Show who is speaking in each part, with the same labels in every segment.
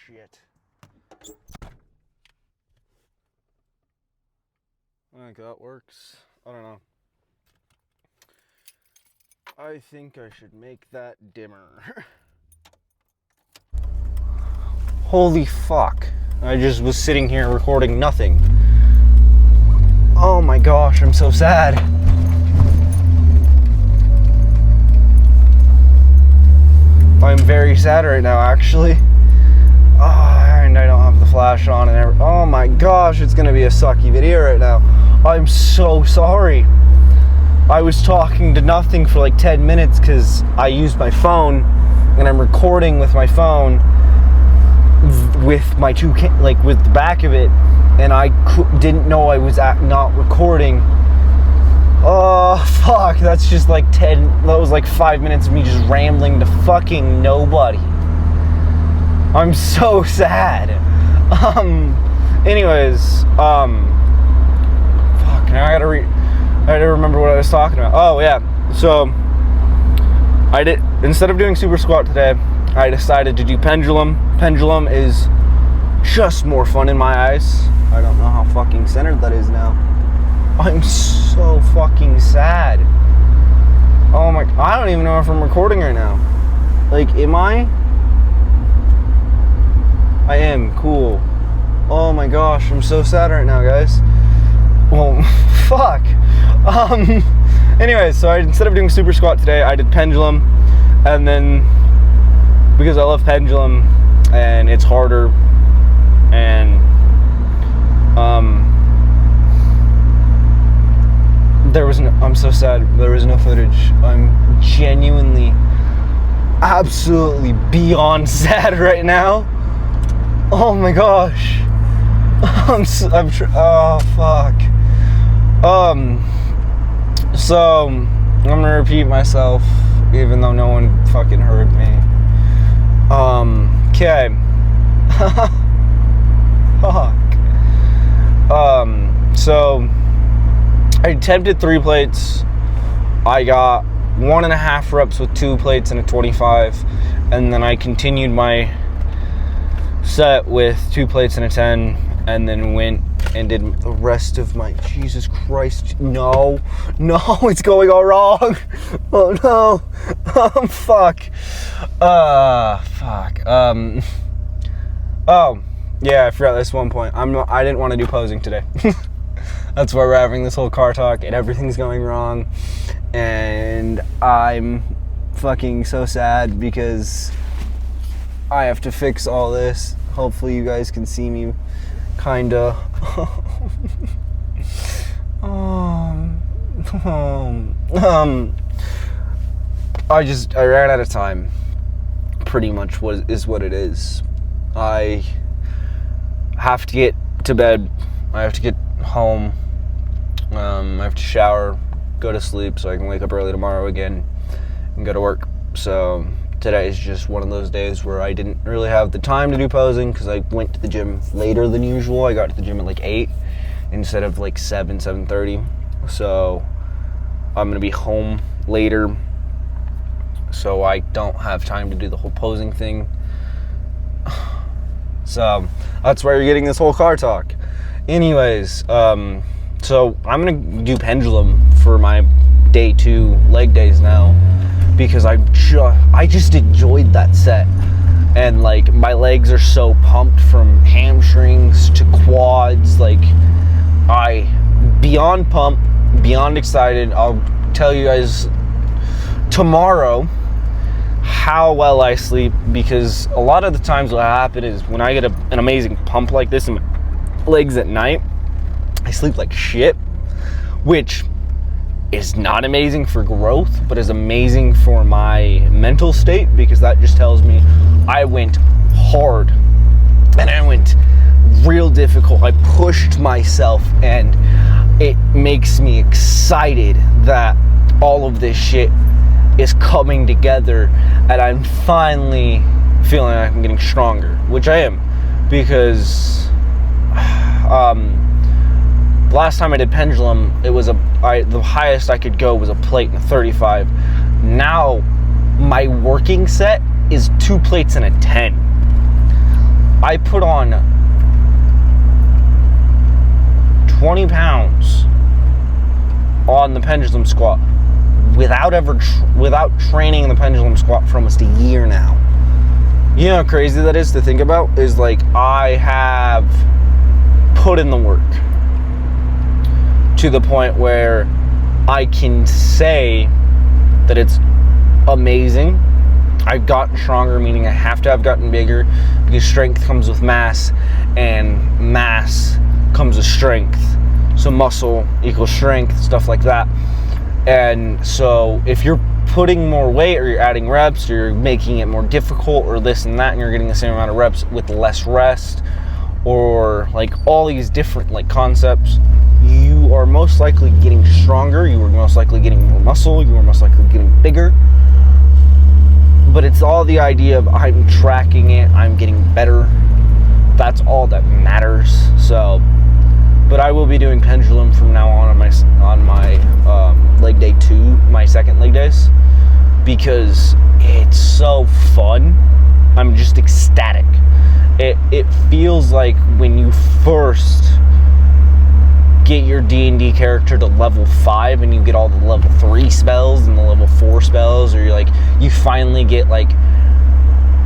Speaker 1: shit. I think that works. I don't know. I think I should make that dimmer. Holy fuck. I just was sitting here recording nothing. Oh my gosh, I'm so sad. I'm very sad right now, actually. And I don't have the flash on and everything. Oh my gosh, it's gonna be a sucky video right now. I'm so sorry. I was talking to nothing for like 10 minutes because I used my phone and I'm recording with my phone with my with the back of it, and I didn't know I was not recording. Oh fuck, that's just like that was like 5 minutes of me just rambling to fucking nobody. I'm so sad. Anyways, fuck, now I gotta remember what I was talking about. Oh yeah, so instead of doing super squat today, I decided to do pendulum. Pendulum is just more fun in my eyes. I don't know how fucking centered that is now. I'm so fucking sad. Oh my, I don't even know if I'm recording right now. Like, am I? I am, cool. Oh my gosh, I'm so sad right now, guys. Well, fuck. Anyways, so instead of doing super squat today, I did pendulum, and then because I love pendulum and it's harder, and I'm so sad there was no footage. I'm genuinely, absolutely beyond sad right now. Oh my gosh. Oh fuck. So I'm gonna repeat myself, even though no one fucking heard me. Okay. Fuck. So I attempted 3 plates. I got 1.5 reps with 2 plates and a 25, and then I continued my set with 2 plates and a 10, and then went and did the rest of my, Jesus Christ, no, it's going all wrong. Oh no. Fuck. Fuck. Oh yeah, I forgot this one point. I didn't want to do posing today. That's why we're having this whole car talk and everything's going wrong, and I'm fucking so sad because I have to fix all this. Hopefully you guys can see me, kinda. I ran out of time. Pretty much is what it is. I have to get to bed. I have to get home. I have to shower, go to sleep so I can wake up early tomorrow again and go to work. So today is just one of those days where I didn't really have the time to do posing because I went to the gym later than usual. I got to the gym at like 8 instead of like 7:30. So I'm gonna be home later, so I don't have time to do the whole posing thing. So that's why you're getting this whole car talk. Anyways, so I'm gonna do pendulum for my day 2 leg days now because I just enjoyed that set, and like my legs are so pumped from hamstrings to quads. Like, beyond pumped, beyond excited. I'll tell you guys tomorrow how well I sleep, because a lot of the times what happens is when I get an amazing pump like this in my legs at night, I sleep like shit, which is not amazing for growth, but is amazing for my mental state, because that just tells me I went hard and I went real difficult. I pushed myself, and it makes me excited that all of this shit is coming together and I'm finally feeling like I'm getting stronger, which I am, because last time I did pendulum, it was the highest I could go was a plate and a 35. Now my working set is 2 plates and a 10. I put on 20 pounds on the pendulum squat without training the pendulum squat for almost a year now. You know how crazy that is to think about? Is like, I have put in the work to the point where I can say that it's amazing. I've gotten stronger, meaning I have to have gotten bigger, because strength comes with mass, and mass comes with strength. So muscle equals strength, stuff like that. And so if you're putting more weight, or you're adding reps, or you're making it more difficult, or this and that, and you're getting the same amount of reps with less rest, or like all these different like concepts, you are most likely getting stronger, you are most likely getting more muscle, you are most likely getting bigger. But it's all the idea of I'm tracking it, I'm getting better. That's all that matters. So, but I will be doing pendulum from now on my leg day 2, my second leg days, because it's so fun. I'm just ecstatic. It feels like when you first get your D&D character to level 5 and you get all the level 3 spells and the level 4 spells, or you finally get like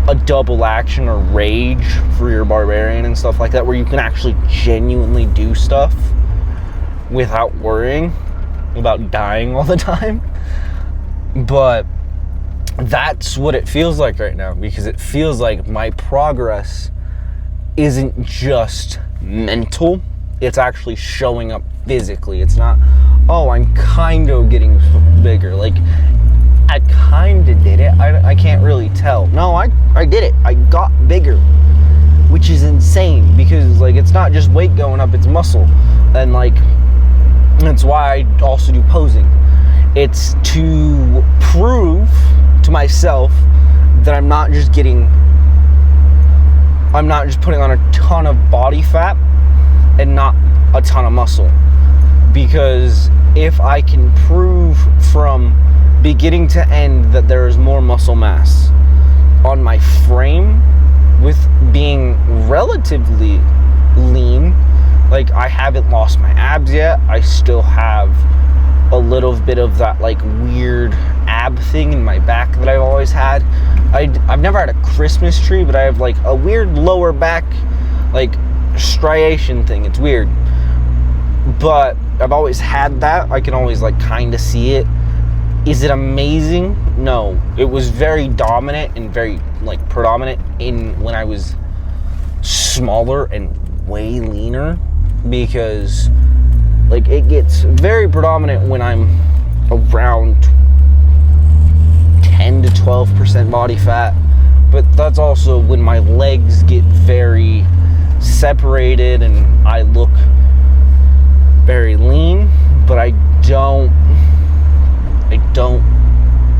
Speaker 1: a double action or rage for your barbarian and stuff like that, where you can actually genuinely do stuff without worrying about dying all the time. But that's what it feels like right now, because it feels like my progress isn't just mental, it's actually showing up physically. It's not, oh, I'm kind of getting bigger. Like, I kind of did it. I can't really tell. No, I did it. I got bigger, which is insane, because like, it's not just weight going up, it's muscle. And like, that's why I also do posing. It's to prove to myself that I'm not just putting on a ton of body fat and not a ton of muscle. Because if I can prove from beginning to end that there is more muscle mass on my frame with being relatively lean, like, I haven't lost my abs yet, I still have a little bit of that like weird ab thing in my back that I've always had. I've never had a Christmas tree, but I have like a weird lower back like striation thing. It's weird, but I've always had that. I can always like kind of see it. Is it amazing? No. It was very dominant and very like predominant in when I was smaller and way leaner, because like it gets very predominant when I'm around 10 to 12% body fat, but that's also when my legs get very separated and I look very lean, but I'm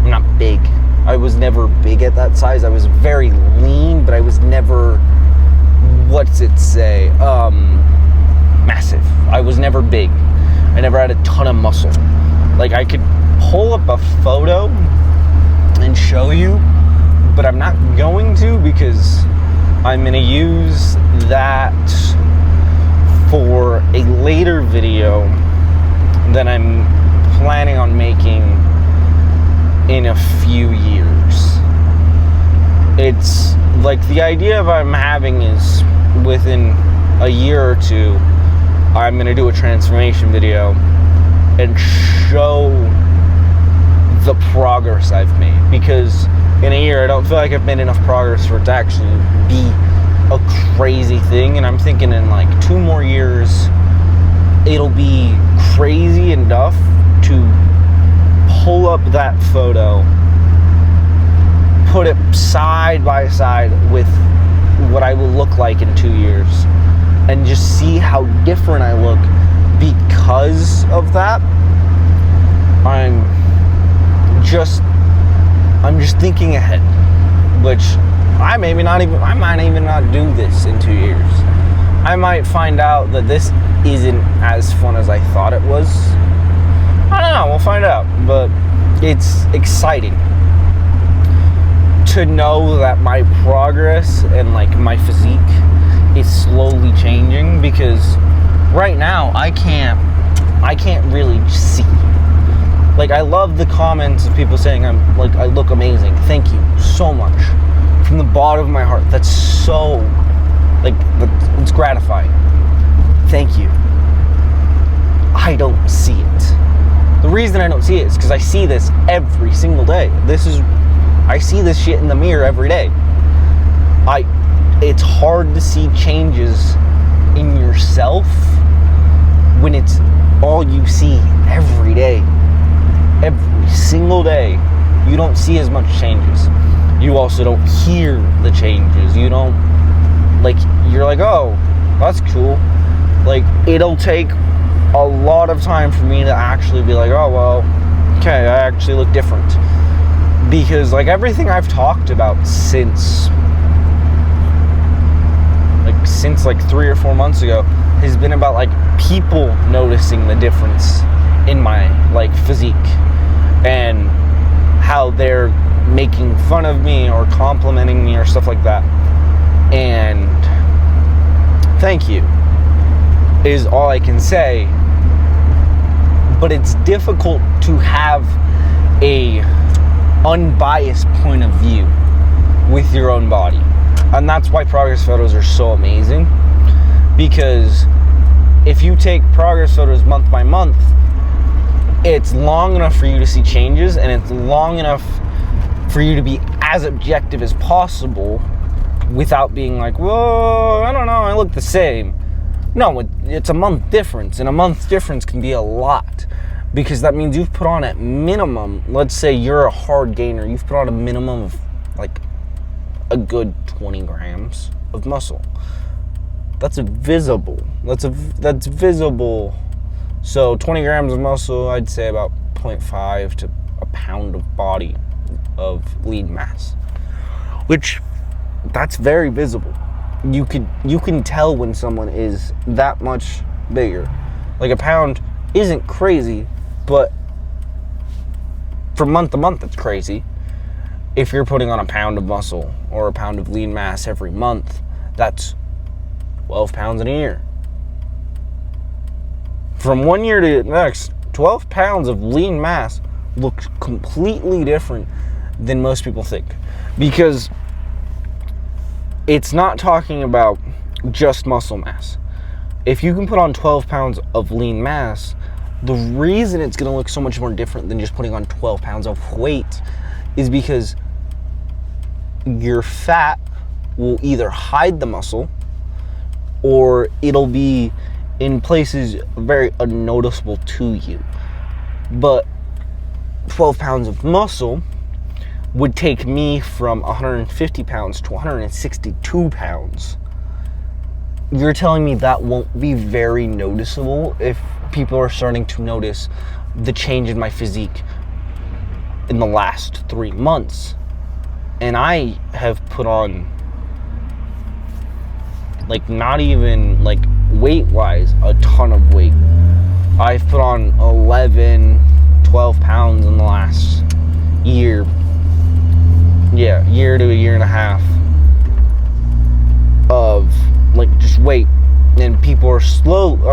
Speaker 1: not big. I was never big at that size. I was very lean, but I was never, massive. I was never big. I never had a ton of muscle. Like, I could pull up a photo and show you, but I'm not going to, because I'm going to use that for a later video that I'm planning on making in a few years. It's like, the idea of I'm having is within a year or two, I'm going to do a transformation video and show the progress I've made, because in a year I don't feel like I've made enough progress for it to actually be a crazy thing. And I'm thinking in like 2 more years it'll be crazy enough to pull up that photo, put it side by side with what I will look like in 2 years, and just see how different I look because of that. I'm just thinking ahead, which I might even not do this in 2 years. I might find out that this isn't as fun as I thought it was. I don't know, we'll find out, but it's exciting to know that my progress and like my physique is slowly changing, because right now I can't really see. Like, I love the comments of people saying I look amazing. Thank you so much from the bottom of my heart. That's so, it's gratifying. Thank you. I don't see it. The reason I don't see it is because I see this every single day. I see this shit in the mirror every day. It's hard to see changes in yourself when it's all you see every day. Every single day. You don't see as much changes. You also don't hear the changes. You don't, you're like, oh, that's cool. It'll take a lot of time for me to actually be like, oh, well, okay, I actually look different. Because, everything I've talked about since 3 or 4 months ago has been about, people noticing the difference in my, physique, and how they're making fun of me or complimenting me or stuff like that. And thank you is all I can say. But it's difficult to have a unbiased point of view with your own body. And that's why progress photos are so amazing. Because if you take progress photos month by month, it's long enough for you to see changes, and it's long enough for you to be as objective as possible without being like, whoa, I don't know, I look the same. No, it's a month difference, and a month difference can be a lot, because that means you've put on at minimum, let's say you're a hard gainer, you've put on a minimum of a good 20 grams of muscle. That's visible. That's visible. So 20 grams of muscle, I'd say about 0.5 to a pound of body of lean mass, which that's very visible. You can tell when someone is that much bigger. A pound isn't crazy, but from month to month it's crazy. If you're putting on a pound of muscle or a pound of lean mass every month, that's 12 pounds in a year. From one year to the next, 12 pounds of lean mass looks completely different than most people think. Because it's not talking about just muscle mass. If you can put on 12 pounds of lean mass, the reason it's going to look so much more different than just putting on 12 pounds of weight is because your fat will either hide the muscle, or it'll be in places very unnoticeable to you. But 12 pounds of muscle would take me from 150 pounds to 162 pounds. You're telling me that won't be very noticeable if people are starting to notice the change in my physique in the last 3 months. And I have put on, not even, weight-wise, a ton of weight. I've put on 11, 12 pounds in the last year. Yeah, year to a year and a half of, just weight. And people are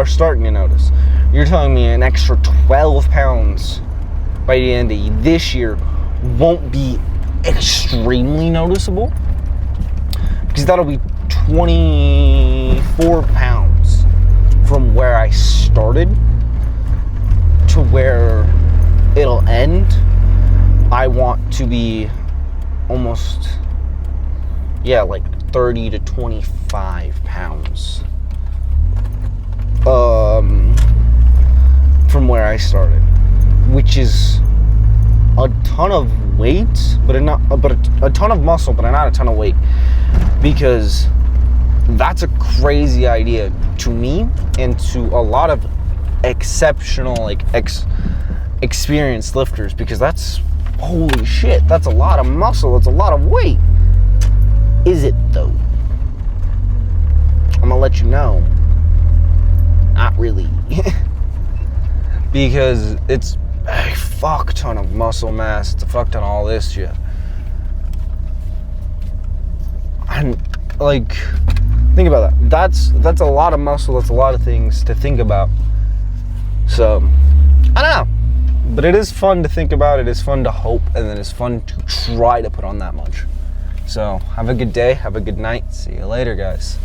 Speaker 1: starting to notice. You're telling me an extra 12 pounds by the end of this year won't be extremely noticeable? Because that'll be 24 pounds from where I started to where it'll end. I want to be almost, 30 to 25 pounds from where I started, which is a ton of weight, but a ton of muscle, but not a ton of weight, because that's a crazy idea to me and to a lot of exceptional experienced lifters, because that's, holy shit, that's a lot of muscle, that's a lot of weight. Is it though? I'm gonna let you know, not really. Because it's a fuck ton of muscle mass, it's a fuck ton of all this shit. And Think about that. That's a lot of muscle. That's a lot of things to think about. So, I don't know. But it is fun to think about. It is fun to hope. And then it's fun to try to put on that much. So, have a good day. Have a good night. See you later, guys.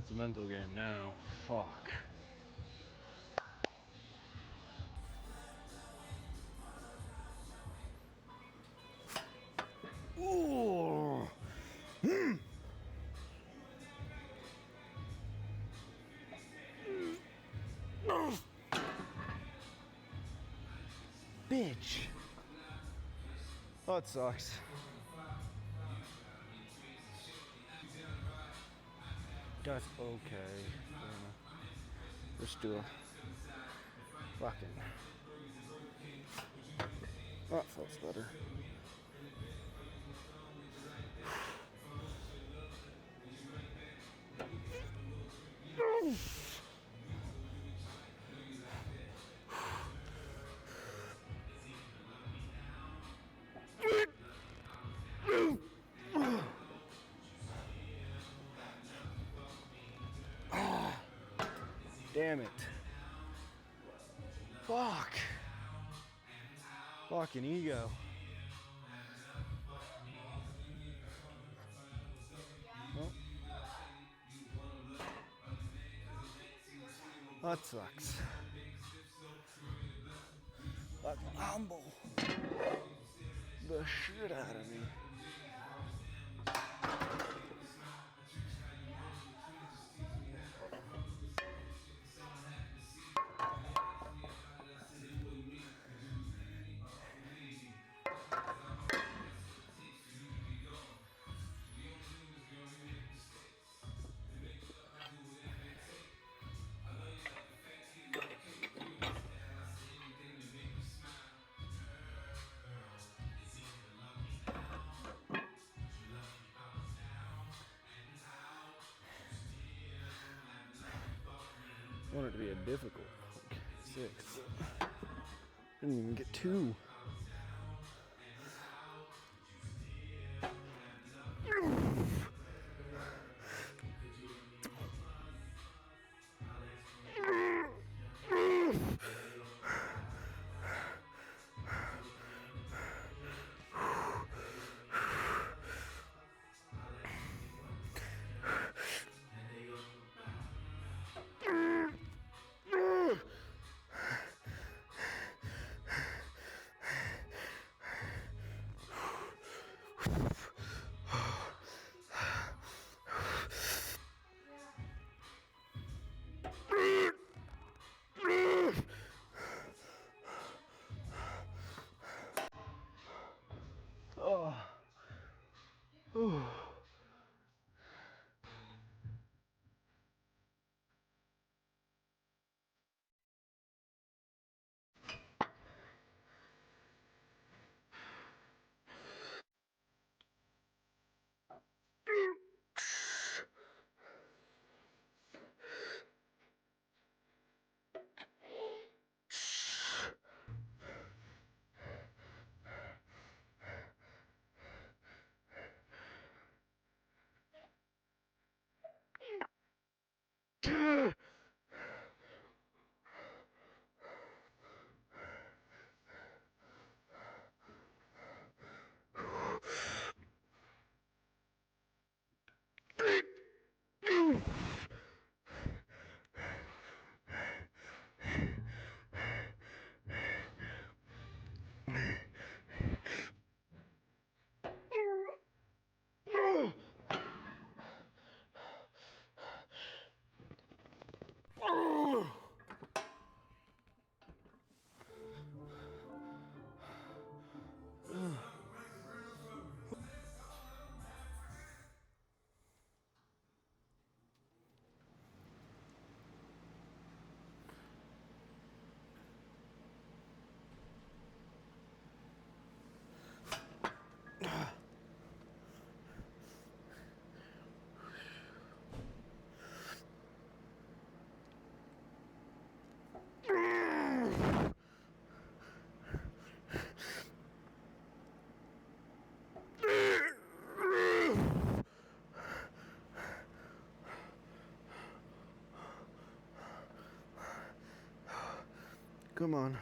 Speaker 1: It's a mental game now. Fuck. Ooh. Bitch. Oh, it sucks. That's okay. Let's do a fucking. That feels better. Damn it. Fuck. Fucking ego. Well, that sucks. That humble the shit out of me. want it to be a difficult 6. Didn't even get 2. Oh. Ooh. Come on.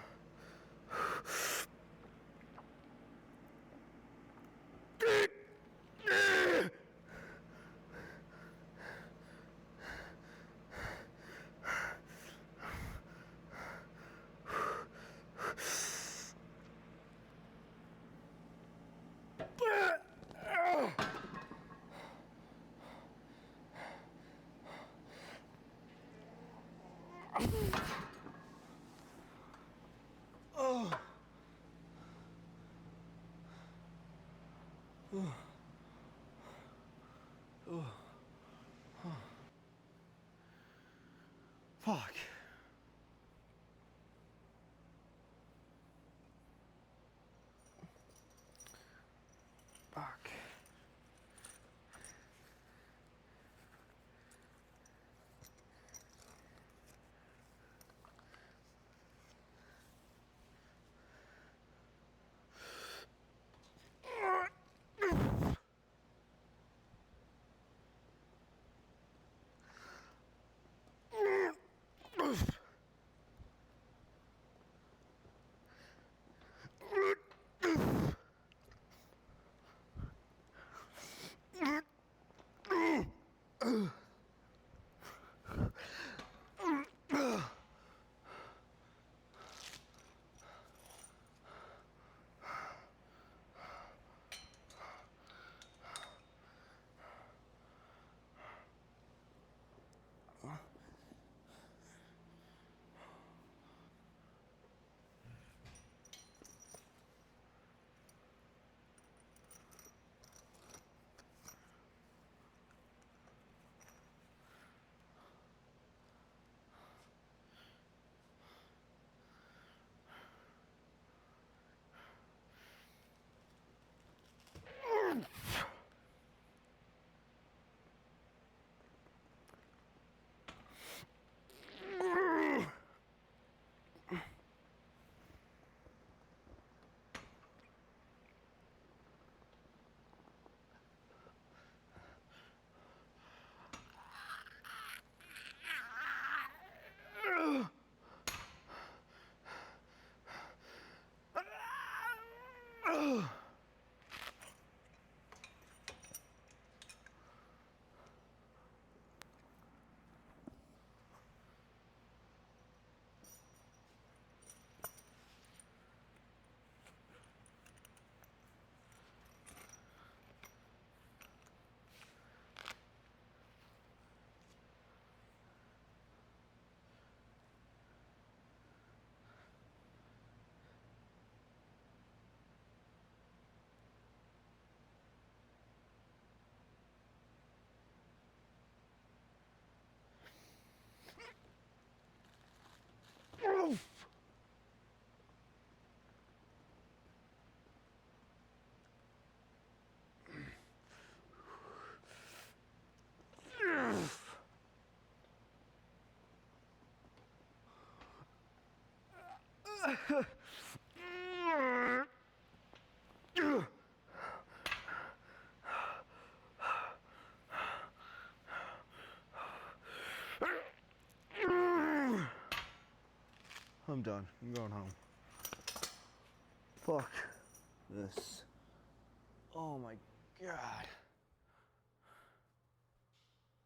Speaker 1: Fuck. Fuck. I'm done. I'm going home. Fuck this. Oh my God.